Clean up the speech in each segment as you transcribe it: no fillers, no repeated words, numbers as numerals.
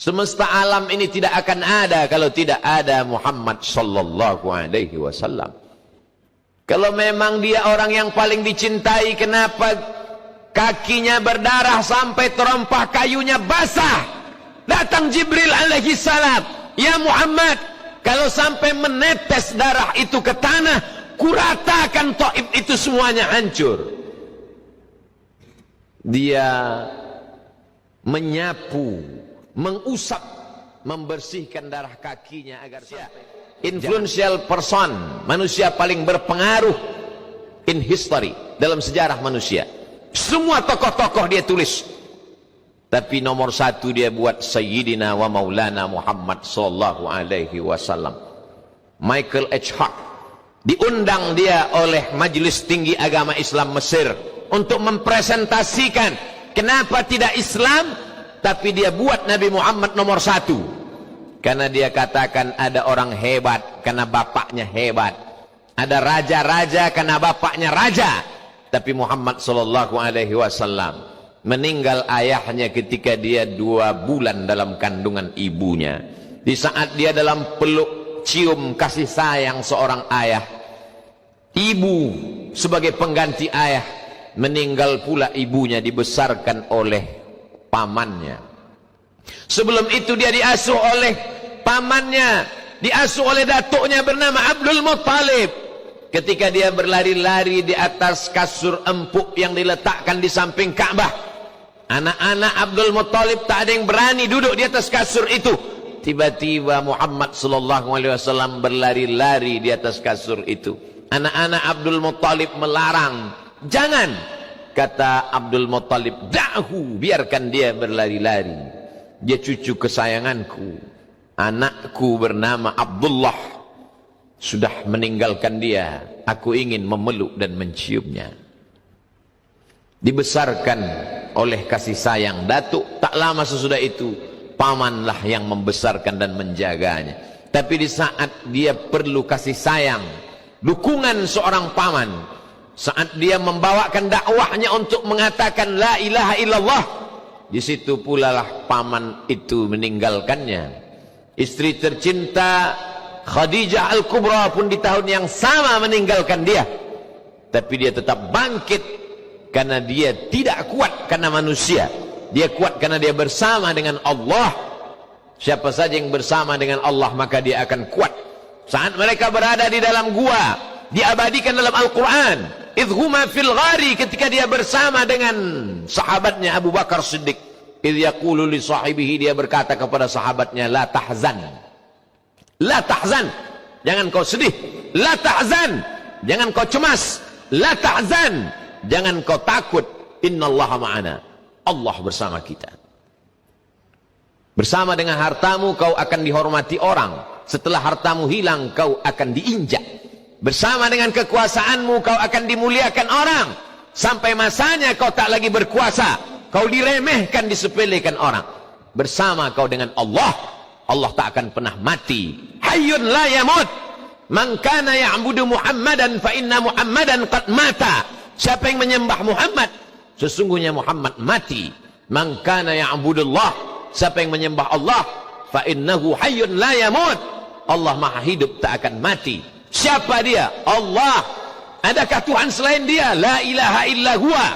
Semesta alam ini tidak akan ada kalau tidak ada Muhammad sallallahu alaihi wasallam. Kalau memang dia orang yang paling dicintai, kenapa kakinya berdarah sampai terompah kayunya basah? Datang Jibril alaihi salam, "Ya Muhammad, kalau sampai menetes darah itu ke tanah, kuratakan Taif itu semuanya hancur." Dia menyapu, mengusap, membersihkan darah kakinya agar sampai influential person, manusia paling berpengaruh in history, dalam sejarah manusia. Semua tokoh-tokoh dia tulis, tapi nomor satu dia buat Sayyidina wa Maulana Muhammad sallallahu alaihi wasallam. Michael H. Hart diundang dia oleh Majelis Tinggi Agama Islam Mesir untuk mempresentasikan kenapa tidak Islam, tapi dia buat Nabi Muhammad nomor satu. Karena dia katakan ada orang hebat karena bapaknya hebat, ada raja-raja karena bapaknya raja. Tapi Muhammad sallallahu alaihi wasallam meninggal ayahnya ketika dia 2 bulan dalam kandungan ibunya. Di saat dia dalam peluk cium kasih sayang seorang ayah, ibu sebagai pengganti ayah, meninggal pula ibunya, dibesarkan oleh pamannya. Sebelum itu dia diasuh oleh pamannya, diasuh oleh datuknya bernama Abdul Muttalib. Ketika dia berlari-lari di atas kasur empuk yang diletakkan di samping Ka'bah, anak-anak Abdul Muttalib tak ada yang berani duduk di atas kasur itu. Tiba-tiba Muhammad sallallahu alaihi wasallam berlari-lari di atas kasur itu. Anak-anak Abdul Muttalib melarang, "Jangan." Kata Abdul Muttalib, "Da'hu, biarkan dia berlari-lari. Dia cucu kesayanganku. Anakku bernama Abdullah sudah meninggalkan dia. Aku ingin memeluk dan menciumnya." Dibesarkan oleh kasih sayang datuk. Tak lama sesudah itu, pamanlah yang membesarkan dan menjaganya. Tapi di saat dia perlu kasih sayang, dukungan seorang paman, saat dia membawakan dakwahnya untuk mengatakan la ilaha illallah, di situ pula lah paman itu meninggalkannya. Istri tercinta Khadijah Al-Kubra pun di tahun yang sama meninggalkan dia. Tapi dia tetap bangkit karena dia tidak kuat karena manusia. Dia kuat karena dia bersama dengan Allah. Siapa saja yang bersama dengan Allah maka dia akan kuat. Saat mereka berada di dalam gua, diabadikan dalam Al-Quran, idhuma fil ghari, ketika dia bersama dengan sahabatnya Abu Bakar Siddiq, idh yaqulu li sahibihi, dia berkata kepada sahabatnya, la tahzan, la tahzan, jangan kau sedih, la tahzan, jangan kau cemas, la tahzan, jangan kau takut, innallaha ma'ana, Allah bersama kita. Bersama dengan hartamu kau akan dihormati orang, setelah hartamu hilang kau akan diinjak. Bersama dengan kekuasaanmu kau akan dimuliakan orang, sampai masanya kau tak lagi berkuasa, kau diremehkan, disepelekan orang. Bersama kau dengan Allah, Allah tak akan pernah mati. Hayyun la yamut, man kana ya'budu Muhammadan fa inna Muhammadan qad mata. Siapa yang menyembah Muhammad, sesungguhnya Muhammad mati. Man kana ya'budullah, siapa yang menyembah Allah, fa innahu hayyun la yamut, Allah maha hidup tak akan mati. Siapa dia? Allah. Adakah Tuhan selain dia? La ilaha illa huwa.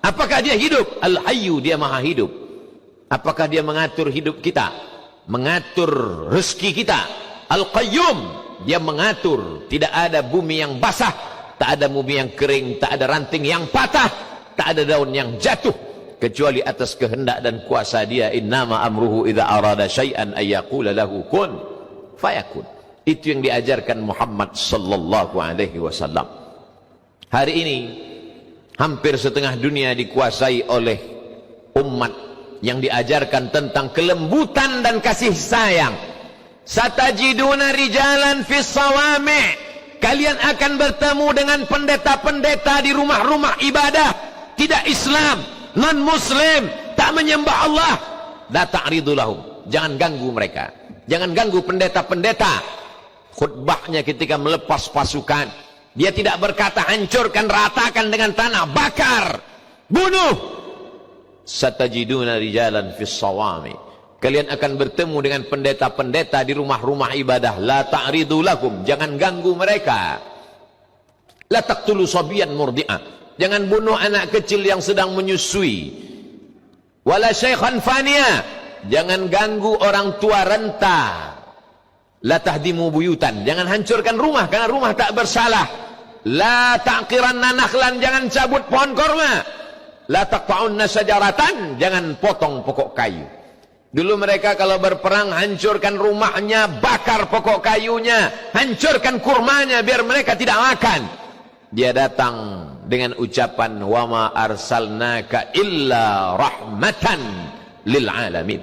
Apakah dia hidup? Al-Hayyu, dia maha hidup. Apakah dia mengatur hidup kita? Mengatur rezeki kita. Al-Qayyum, dia mengatur. Tidak ada bumi yang basah, tak ada bumi yang kering, tak ada ranting yang patah, tak ada daun yang jatuh, kecuali atas kehendak dan kuasa dia. Innama amruhu idza arada syai'an ay yaqula lahu kun fayakun. Itu yang diajarkan Muhammad sallallahu alaihi wasallam. Hari ini hampir setengah dunia dikuasai oleh umat yang diajarkan tentang kelembutan dan kasih sayang. Satajiduna rijalan fis sawami', kalian akan bertemu dengan pendeta-pendeta di rumah-rumah ibadah tidak Islam, non muslim, tak menyembah Allah. La ta'ridu lahum, jangan ganggu mereka, jangan ganggu pendeta-pendeta. Khutbahnya ketika melepas pasukan, dia tidak berkata hancurkan, ratakan dengan tanah, bakar, bunuh. Satajiduna rijalan fis sawami, Kalian akan bertemu dengan pendeta-pendeta di rumah-rumah ibadah. La ta'ridu lahum, jangan ganggu mereka. La taqtulu sabiyan murdi'ah, jangan bunuh anak kecil yang sedang menyusui. Wala syaikhan faniya, jangan ganggu orang tua renta. La tahdimu buyutan, jangan hancurkan rumah karena rumah tak bersalah. La ta'qiranna nakhlan, jangan cabut pohon korma. La taqta'unna syajaratan, jangan potong pokok kayu. Dulu mereka kalau berperang hancurkan rumahnya, bakar pokok kayunya, hancurkan kurmanya biar mereka tidak makan. Dia datang dengan ucapan wa ma arsalnaka illa rahmatan lil alamin.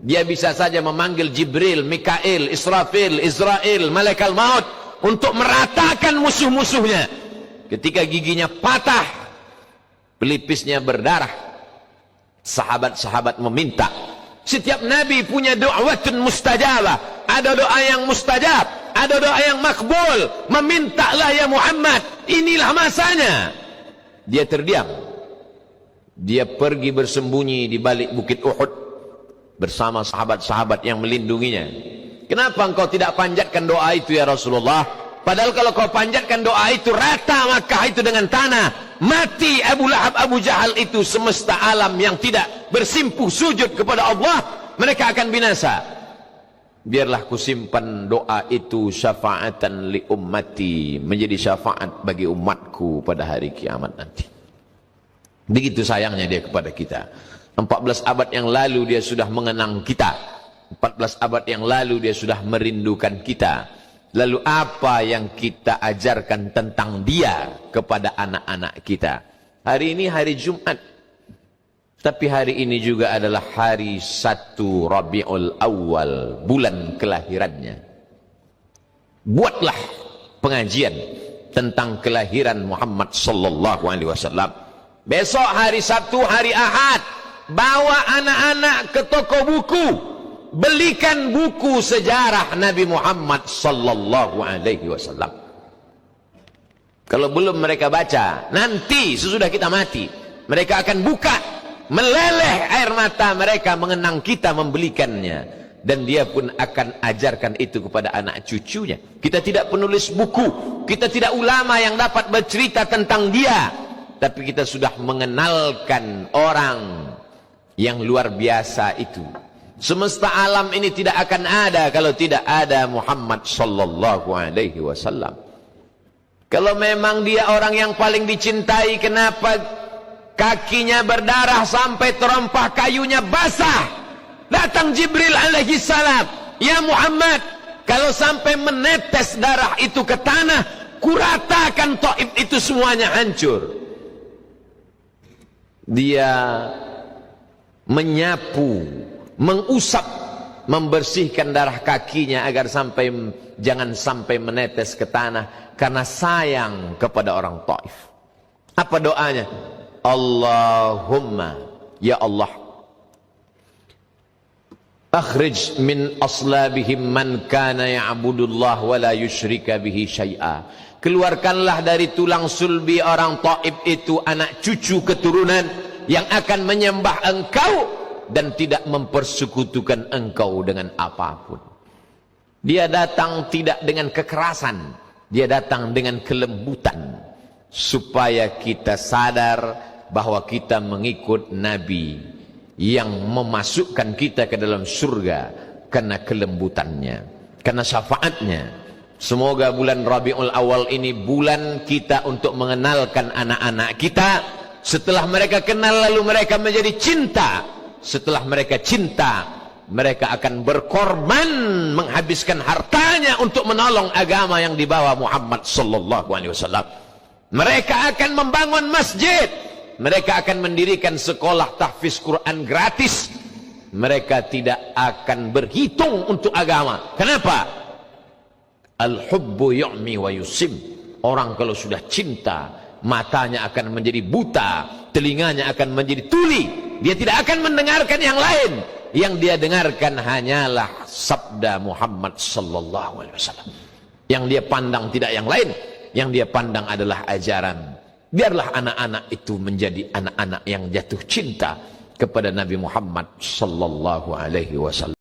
Dia bisa saja memanggil Jibril, Mikail, Israfil, Israel, malaikat maut untuk meratakan musuh-musuhnya. Ketika giginya patah, pelipisnya berdarah, sahabat-sahabat meminta. Setiap nabi punya do'watun mustajabah. Ada doa yang mustajab, ada doa yang makbul. Memintalah ya Muhammad, inilah masanya. Dia terdiam. Dia pergi bersembunyi di balik bukit Uhud bersama sahabat-sahabat yang melindunginya. Kenapa engkau tidak panjatkan doa itu ya Rasulullah? Padahal kalau kau panjatkan doa itu, rata Makkah itu dengan tanah. Mati Abu Lahab, Abu Jahal itu, semesta alam yang tidak bersimpuh sujud kepada Allah, mereka akan binasa. Biarlah kusimpan doa itu syafaatan li ummati, menjadi syafaat bagi umatku pada hari kiamat nanti. Begitu sayangnya dia kepada kita. 14 abad yang lalu dia sudah mengenang kita. 14 abad yang lalu dia sudah merindukan kita. Lalu apa yang kita ajarkan tentang dia kepada anak-anak kita? Hari ini hari Jumat, tapi hari ini juga adalah hari 1 Rabiul Awal, bulan kelahirannya. Buatlah pengajian tentang kelahiran Muhammad sallallahu alaihi wasallam. Besok hari Sabtu, hari Ahad, bawa anak-anak ke toko buku. Belikan buku sejarah Nabi Muhammad sallallahu alaihi wasallam. Kalau belum mereka baca, nanti sesudah kita mati, mereka akan buka, meleleh air mata mereka mengenang kita membelikannya, dan dia pun akan ajarkan itu kepada anak cucunya. Kita tidak penulis buku, kita tidak ulama yang dapat bercerita tentang dia, tapi kita sudah mengenalkan orang yang luar biasa itu. Semesta alam ini tidak akan ada kalau tidak ada Muhammad sallallahu alaihi wasallam. Kalau memang dia orang yang paling dicintai, kenapa kakinya berdarah sampai terompah kayunya basah? Datang Jibril alaihi salam, ya Muhammad, kalau sampai menetes darah itu ke tanah, kuratakan Taif itu semuanya hancur. Dia menyapu, mengusap, membersihkan darah kakinya agar jangan sampai menetes ke tanah karena sayang kepada orang Taif. Apa doanya? Allahumma, ya Allah, akhrij min aslabihim man kana ya'budullah wa la yusyrika bihi syai'a. Keluarkanlah dari tulang sulbi orang Taif itu anak cucu keturunan yang akan menyembah engkau dan tidak mempersekutukan engkau dengan apapun. Dia datang tidak dengan kekerasan, dia datang dengan kelembutan, supaya kita sadar bahwa kita mengikut Nabi yang memasukkan kita ke dalam surga karena kelembutannya, karena syafaatnya. Semoga bulan Rabiul Awal ini bulan kita untuk mengenalkan anak-anak kita. Setelah mereka kenal, lalu mereka menjadi cinta. Setelah mereka cinta, mereka akan berkorban, menghabiskan hartanya untuk menolong agama yang dibawa Muhammad sallallahu alaihi wasallam. Mereka akan membangun masjid, mereka akan mendirikan sekolah tahfiz Quran gratis. Mereka tidak akan berhitung untuk agama. Kenapa? Al-hubbu yu'mi wa yusim. Orang kalau sudah cinta, matanya akan menjadi buta, telinganya akan menjadi tuli. Dia tidak akan mendengarkan yang lain. Yang dia dengarkan hanyalah sabda Muhammad sallallahu alaihi wasallam. Yang dia pandang tidak yang lain, yang dia pandang adalah ajaran. Biarlah anak-anak itu menjadi anak-anak yang jatuh cinta kepada Nabi Muhammad sallallahu alaihi wasallam.